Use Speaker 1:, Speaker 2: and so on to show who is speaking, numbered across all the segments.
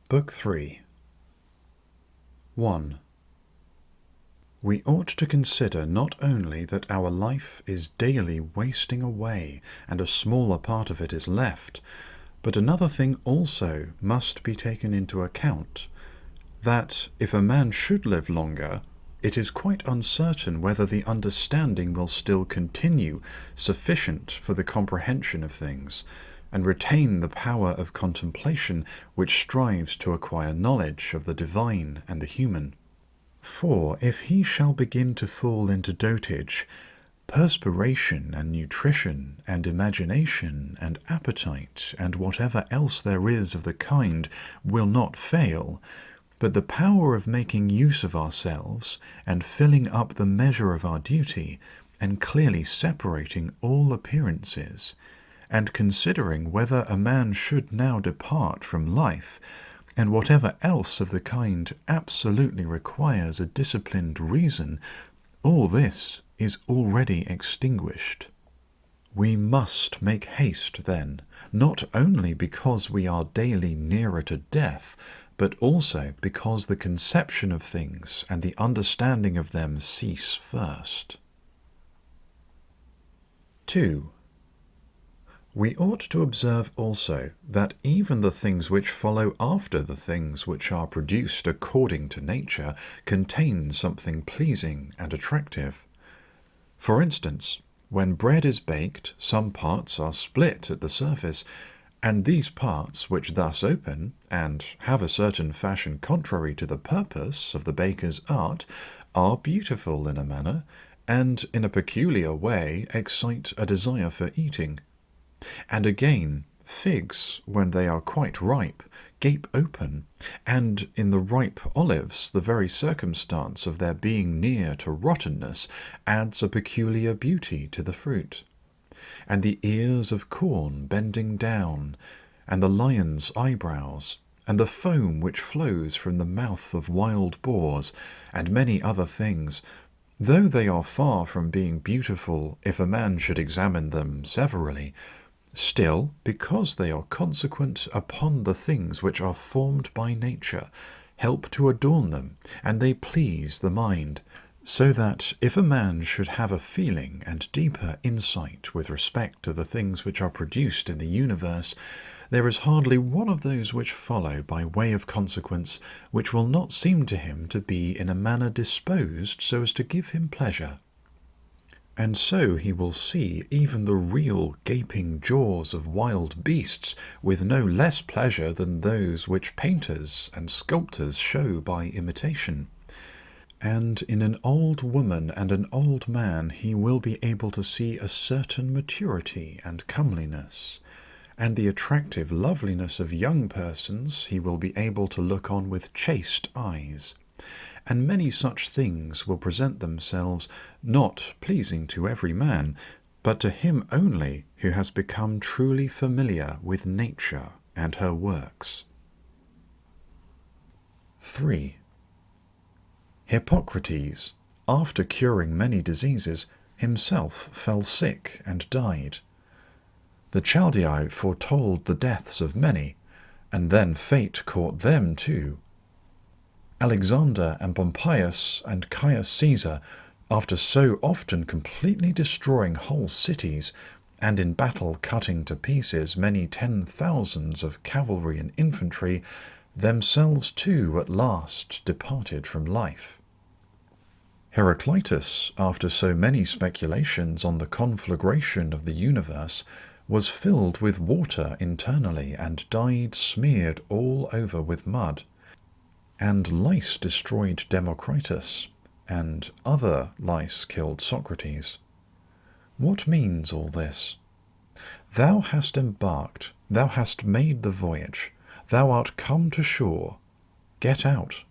Speaker 1: Book 3. 1. We ought to consider not only that our life is daily wasting away, and a smaller part of it is left, but another thing also must be taken into account, that if a man should live longer, it is quite uncertain whether the understanding will still continue sufficient for the comprehension of things, and retain the power of contemplation which strives to acquire knowledge of the divine and the human. For if he shall begin to fall into dotage, perspiration and nutrition and imagination and appetite and whatever else there is of the kind will not fail, but the power of making use of ourselves and filling up the measure of our duty and clearly separating all appearances, and considering whether a man should now depart from life, and whatever else of the kind absolutely requires a disciplined reason, all this is already extinguished. We must make haste, then, not only because we are daily nearer to death, but also because the conception of things and the understanding of them cease first. 2. We ought to observe also that even the things which follow after the things which are produced according to nature contain something pleasing and attractive. For instance, when bread is baked, some parts are split at the surface, and these parts which thus open, and have a certain fashion contrary to the purpose of the baker's art, are beautiful in a manner, and in a peculiar way excite a desire for eating. And again, figs, when they are quite ripe, gape open, and in the ripe olives the very circumstance of their being near to rottenness adds a peculiar beauty to the fruit. And the ears of corn bending down, and the lion's eyebrows, and the foam which flows from the mouth of wild boars, and many other things, though they are far from being beautiful if a man should examine them severally, still, because they are consequent upon the things which are formed by nature, help to adorn them, and they please the mind, so that if a man should have a feeling and deeper insight with respect to the things which are produced in the universe, there is hardly one of those which follow by way of consequence which will not seem to him to be in a manner disposed so as to give him pleasure. And so he will see even the real gaping jaws of wild beasts with no less pleasure than those which painters and sculptors show by imitation. And in an old woman and an old man he will be able to see a certain maturity and comeliness, and the attractive loveliness of young persons he will be able to look on with chaste eyes. And many such things will present themselves, not pleasing to every man, but to him only who has become truly familiar with nature and her works. 3. Hippocrates, after curing many diseases, himself fell sick and died. The Chaldeae foretold the deaths of many, and then fate caught them too. Alexander and Pompeius and Caius Caesar, after so often completely destroying whole cities, and in battle cutting to pieces many 10,000s of cavalry and infantry, themselves too at last departed from life. Heraclitus, after so many speculations on the conflagration of the universe, was filled with water internally and died smeared all over with mud. And lice destroyed Democritus, and other lice killed Socrates. What means all this? Thou hast embarked, thou hast made the voyage, thou art come to shore. Get out.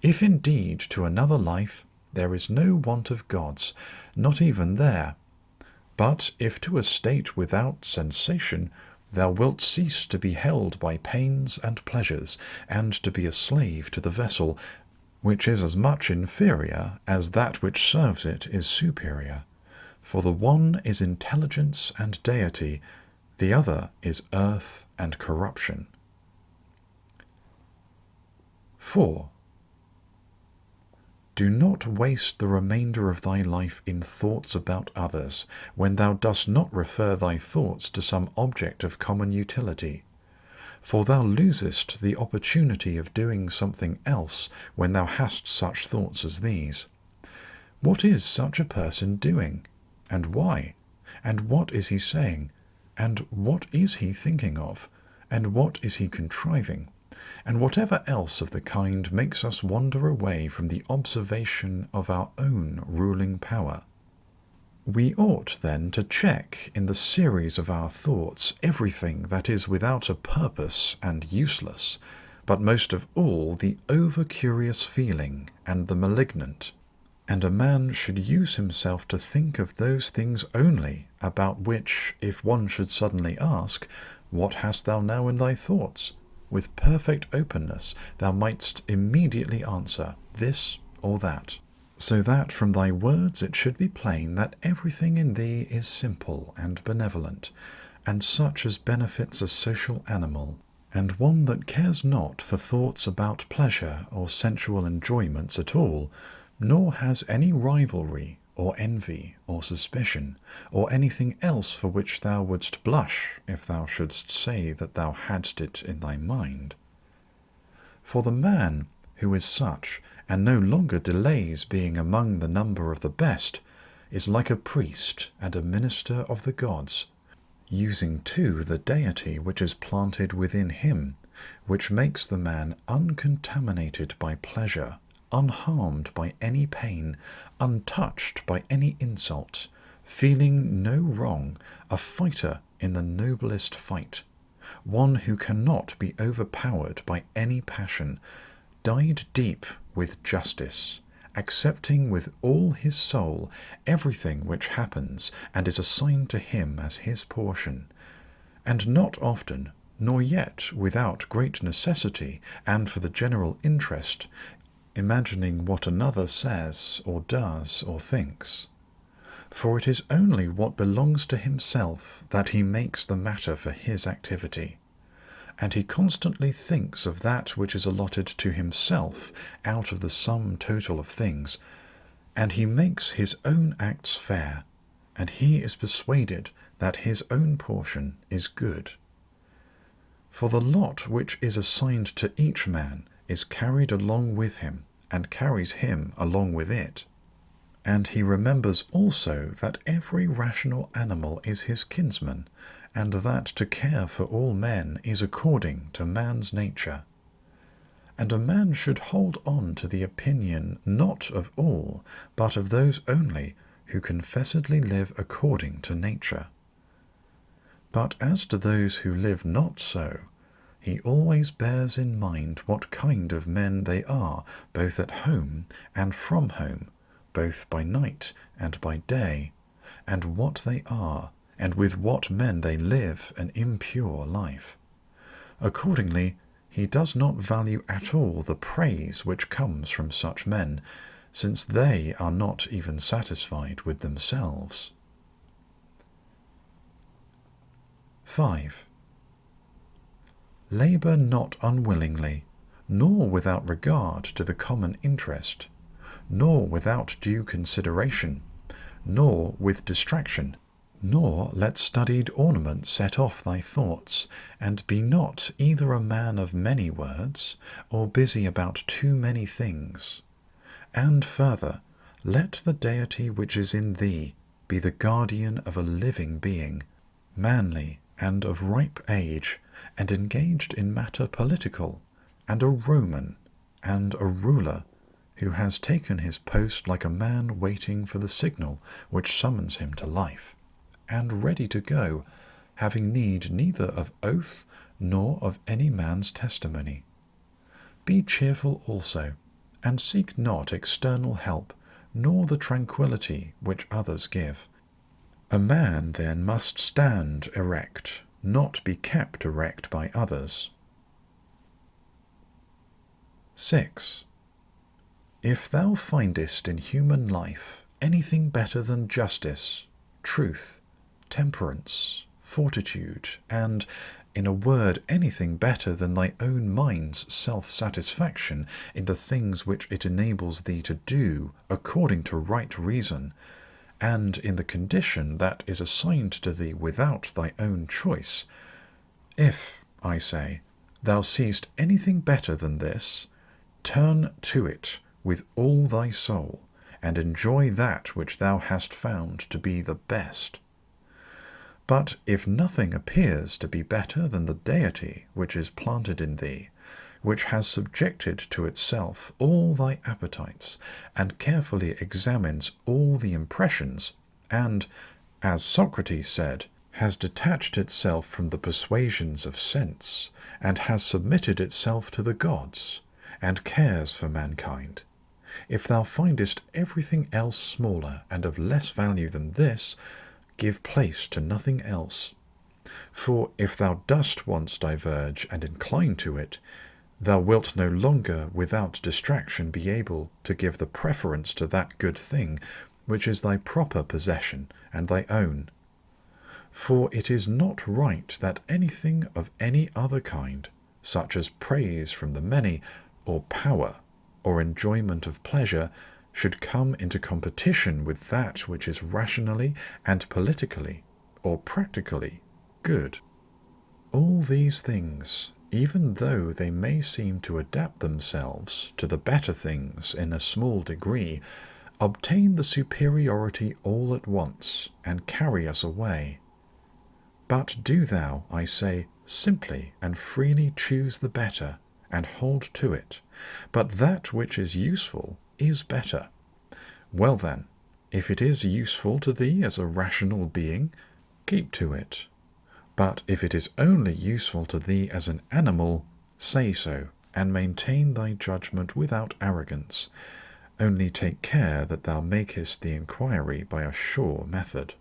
Speaker 1: If indeed to another life there is no want of gods, not even there. But if to a state without sensation, thou wilt cease to be held by pains and pleasures, and to be a slave to the vessel, which is as much inferior as that which serves it is superior. For the one is intelligence and deity, the other is earth and corruption. 4. Do not waste the remainder of thy life in thoughts about others, when thou dost not refer thy thoughts to some object of common utility. For thou losest the opportunity of doing something else when thou hast such thoughts as these. What is such a person doing? And why? And what is he saying? And what is he thinking of? And what is he contriving? And whatever else of the kind makes us wander away from the observation of our own ruling power. We ought then to check in the series of our thoughts everything that is without a purpose and useless, but most of all the over-curious feeling and the malignant. And a man should use himself to think of those things only, about which, if one should suddenly ask, "What hast thou now in thy thoughts?" with perfect openness thou mightst immediately answer, "This or that." So that from thy words it should be plain that everything in thee is simple and benevolent, and such as benefits a social animal, and one that cares not for thoughts about pleasure or sensual enjoyments at all, nor has any rivalry or envy or suspicion, or anything else for which thou wouldst blush if thou shouldst say that thou hadst it in thy mind. For the man who is such, and no longer delays being among the number of the best, is like a priest and a minister of the gods, using too the deity which is planted within him, which makes the man uncontaminated by pleasure, unharmed by any pain, untouched by any insult, feeling no wrong, a fighter in the noblest fight, one who cannot be overpowered by any passion, dyed deep with justice, accepting with all his soul everything which happens and is assigned to him as his portion, and not often, nor yet without great necessity and for the general interest, imagining what another says or does or thinks. For it is only what belongs to himself that he makes the matter for his activity, and he constantly thinks of that which is allotted to himself out of the sum total of things, and he makes his own acts fair, and he is persuaded that his own portion is good. For the lot which is assigned to each man is carried along with him, and carries him along with it. And he remembers also that every rational animal is his kinsman, and that to care for all men is according to man's nature. And a man should hold on to the opinion not of all, but of those only who confessedly live according to nature. But as to those who live not so, he always bears in mind what kind of men they are, both at home and from home, both by night and by day, and what they are, and with what men they live an impure life. Accordingly, he does not value at all the praise which comes from such men, since they are not even satisfied with themselves. 5. Labour not unwillingly, nor without regard to the common interest, nor without due consideration, nor with distraction, nor let studied ornament set off thy thoughts, and be not either a man of many words, or busy about too many things. And further, let the deity which is in thee be the guardian of a living being, manly and of ripe age, and engaged in matter political, and a Roman, and a ruler, who has taken his post like a man waiting for the signal which summons him to life, and ready to go, having need neither of oath nor of any man's testimony. Be cheerful also, and seek not external help, nor the tranquillity which others give. A man then must stand erect, not be kept erect by others. 6. If thou findest in human life anything better than justice, truth, temperance, fortitude, and, in a word, anything better than thy own mind's self-satisfaction in the things which it enables thee to do according to right reason, and in the condition that is assigned to thee without thy own choice. If, I say, thou seest anything better than this, turn to it with all thy soul, and enjoy that which thou hast found to be the best. But if nothing appears to be better than the deity which is planted in thee, which has subjected to itself all thy appetites, and carefully examines all the impressions, and, as Socrates said, has detached itself from the persuasions of sense, and has submitted itself to the gods, and cares for mankind, if thou findest everything else smaller and of less value than this, give place to nothing else. For if thou dost once diverge and incline to it, thou wilt no longer without distraction be able to give the preference to that good thing which is thy proper possession and thy own. For it is not right that anything of any other kind, such as praise from the many, or power, or enjoyment of pleasure, should come into competition with that which is rationally and politically, or practically, good. All these things, even though they may seem to adapt themselves to the better things in a small degree, obtain the superiority all at once, and carry us away. But do thou, I say, simply and freely choose the better, and hold to it. But that which is useful is better. Well then, if it is useful to thee as a rational being, keep to it. But if it is only useful to thee as an animal, say so, and maintain thy judgment without arrogance. Only take care that thou makest the inquiry by a sure method.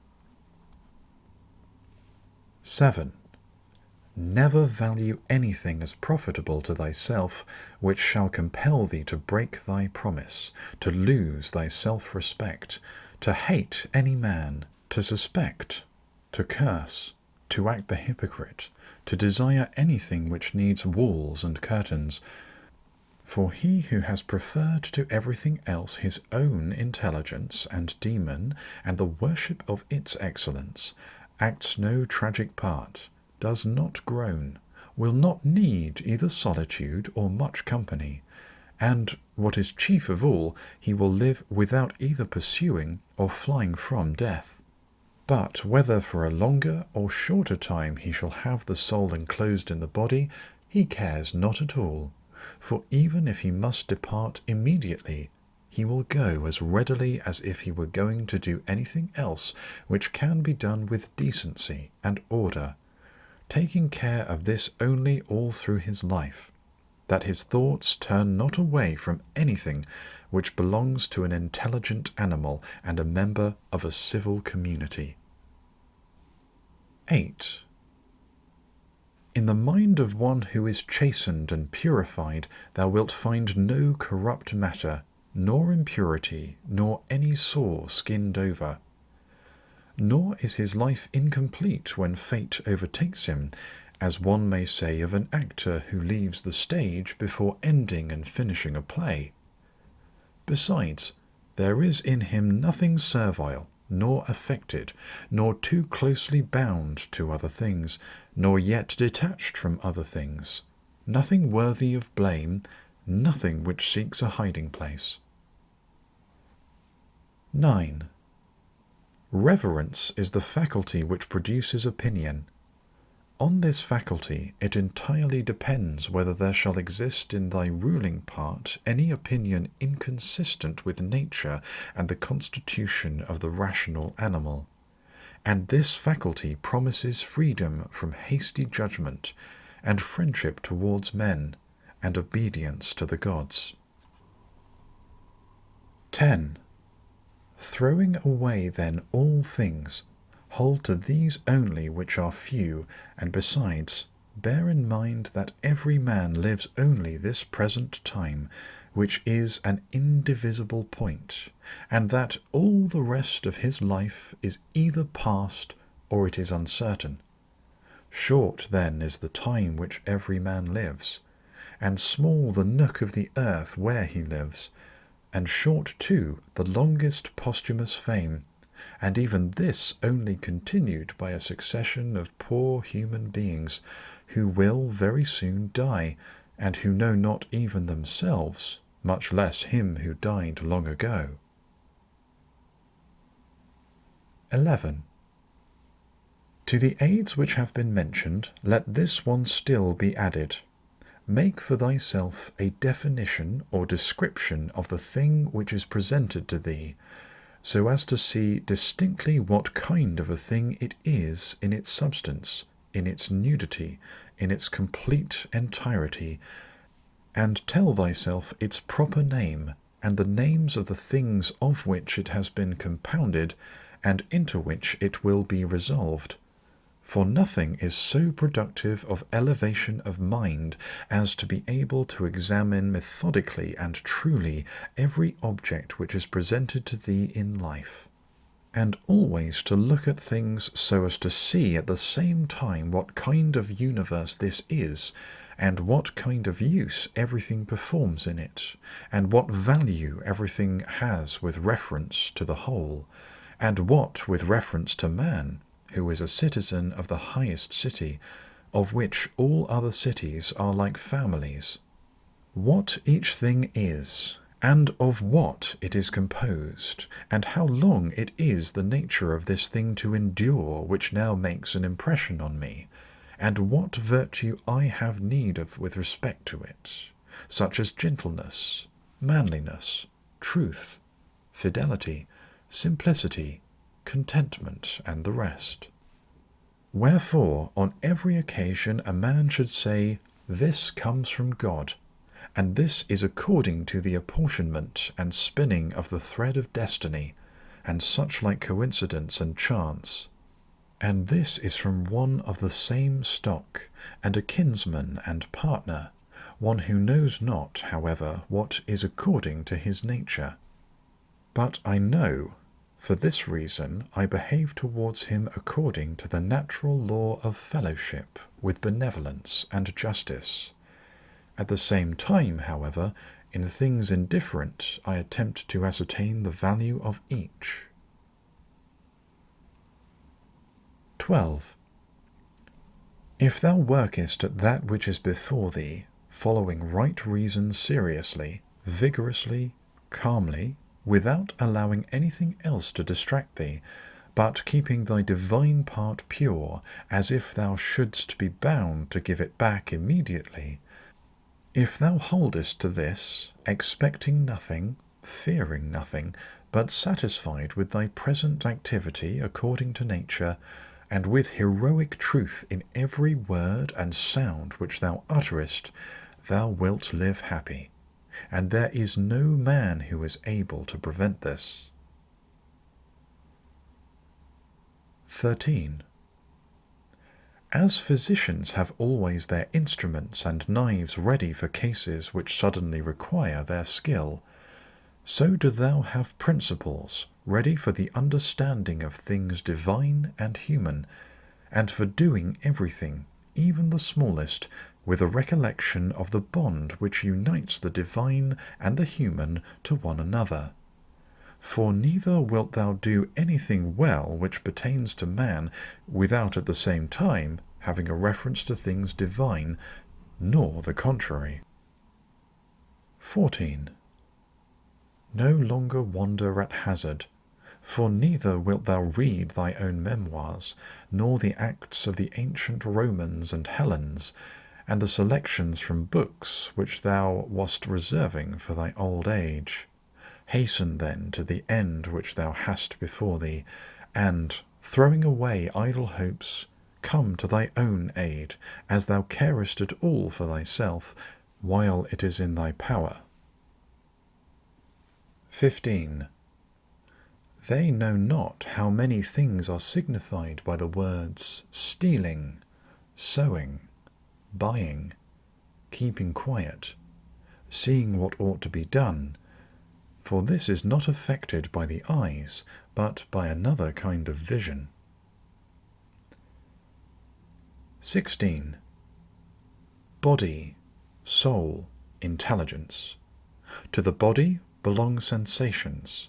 Speaker 1: 7. Never value anything as profitable to thyself which shall compel thee to break thy promise, to lose thy self-respect, to hate any man, to suspect, to curse, to act the hypocrite, to desire anything which needs walls and curtains. For he who has preferred to everything else his own intelligence and demon, and the worship of its excellence, acts no tragic part, does not groan, will not need either solitude or much company, and, what is chief of all, he will live without either pursuing or flying from death. But whether for a longer or shorter time he shall have the soul enclosed in the body, he cares not at all, for even if he must depart immediately, he will go as readily as if he were going to do anything else which can be done with decency and order, taking care of this only all through his life, that his thoughts turn not away from anything which belongs to an intelligent animal and a member of a civil community. 8. In the mind of one who is chastened and purified thou wilt find no corrupt matter, nor impurity, nor any sore skinned over. Nor is his life incomplete when fate overtakes him, as one may say of an actor who leaves the stage before ending and finishing a play. Besides, there is in him nothing servile, nor affected, nor too closely bound to other things, nor yet detached from other things, nothing worthy of blame, nothing which seeks a hiding place. 9. Reverence is the faculty which produces opinion. On this faculty it entirely depends whether there shall exist in thy ruling part any opinion inconsistent with nature and the constitution of the rational animal. And this faculty promises freedom from hasty judgment, and friendship towards men, and obedience to the gods. 10. Throwing away then all things, hold to these only which are few, and besides, bear in mind that every man lives only this present time, which is an indivisible point, and that all the rest of his life is either past or it is uncertain. Short then is the time which every man lives, and small the nook of the earth where he lives, and short too the longest posthumous fame, and even this only continued by a succession of poor human beings, who will very soon die, and who know not even themselves, much less him who died long ago. 11. To the aids which have been mentioned, let this one still be added. Make for thyself a definition or description of the thing which is presented to thee, so as to see distinctly what kind of a thing it is in its substance, in its nudity, in its complete entirety, and tell thyself its proper name, and the names of the things of which it has been compounded, and into which it will be resolved. For nothing is so productive of elevation of mind as to be able to examine methodically and truly every object which is presented to thee in life, and always to look at things so as to see at the same time what kind of universe this is, and what kind of use everything performs in it, and what value everything has with reference to the whole, and what with reference to man, who is a citizen of the highest city, of which all other cities are like families. What each thing is, and of what it is composed, and how long it is the nature of this thing to endure which now makes an impression on me, and what virtue I have need of with respect to it, such as gentleness, manliness, truth, fidelity, simplicity, contentment, and the rest. Wherefore, on every occasion a man should say, This comes from God, and this is according to the apportionment and spinning of the thread of destiny, and such like coincidence and chance. And this is from one of the same stock, and a kinsman and partner, one who knows not, however, what is according to his nature. But I know, for this reason I behave towards him according to the natural law of fellowship, with benevolence and justice. At the same time, however, in things indifferent I attempt to ascertain the value of each. 12. If thou workest at that which is before thee, following right reason seriously, vigorously, calmly, without allowing anything else to distract thee, but keeping thy divine part pure, as if thou shouldst be bound to give it back immediately, if thou holdest to this, expecting nothing, fearing nothing, but satisfied with thy present activity according to nature, and with heroic truth in every word and sound which thou utterest, thou wilt live happy, and there is no man who is able to prevent this. 13. As physicians have always their instruments and knives ready for cases which suddenly require their skill, so do thou have principles ready for the understanding of things divine and human, and for doing everything, even the smallest, with a recollection of the bond which unites the divine and the human to one another. For neither wilt thou do anything well which pertains to man, without at the same time having a reference to things divine, nor the contrary. 14. No longer wander at hazard, for neither wilt thou read thy own memoirs, nor the acts of the ancient Romans and Hellenes, and the selections from books which thou wast reserving for thy old age. Hasten then to the end which thou hast before thee, and, throwing away idle hopes, come to thy own aid, as thou carest at all for thyself, while it is in thy power. 15. They know not how many things are signified by the words stealing, sowing, buying, keeping quiet, seeing what ought to be done, for this is not affected by the eyes, but by another kind of vision. 16. Body, soul, intelligence. To the body belong sensations,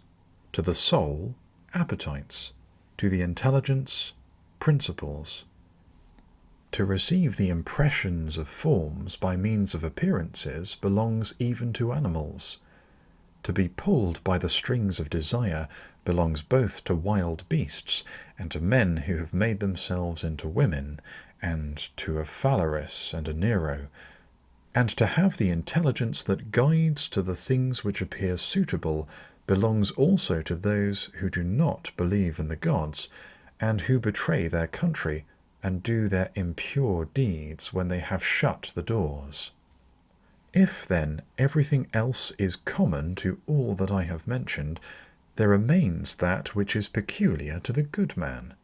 Speaker 1: to the soul appetites, to the intelligence principles. To receive the impressions of forms by means of appearances belongs even to animals. To be pulled by the strings of desire belongs both to wild beasts and to men who have made themselves into women, and to a Phalaris and a Nero. And to have the intelligence that guides to the things which appear suitable belongs also to those who do not believe in the gods, and who betray their country, and do their impure deeds when they have shut the doors. If, then, everything else is common to all that I have mentioned, there remains that which is peculiar to the good man.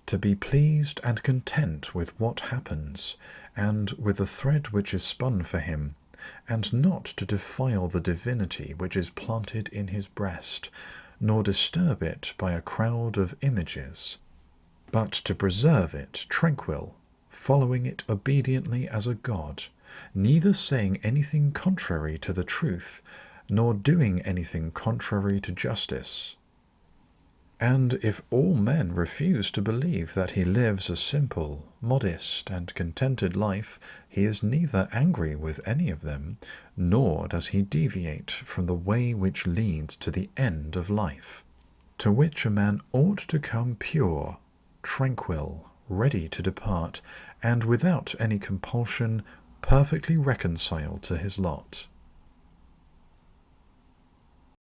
Speaker 1: To be pleased and content with what happens, and with the thread which is spun for him, and not to defile the divinity which is planted in his breast, nor disturb it by a crowd of images, but to preserve it tranquil, following it obediently as a god, neither saying anything contrary to the truth, nor doing anything contrary to justice. And if all men refuse to believe that he lives a simple, modest, and contented life, he is neither angry with any of them, nor does he deviate from the way which leads to the end of life, to which a man ought to come pure, tranquil, ready to depart, and without any compulsion, perfectly reconciled to his lot.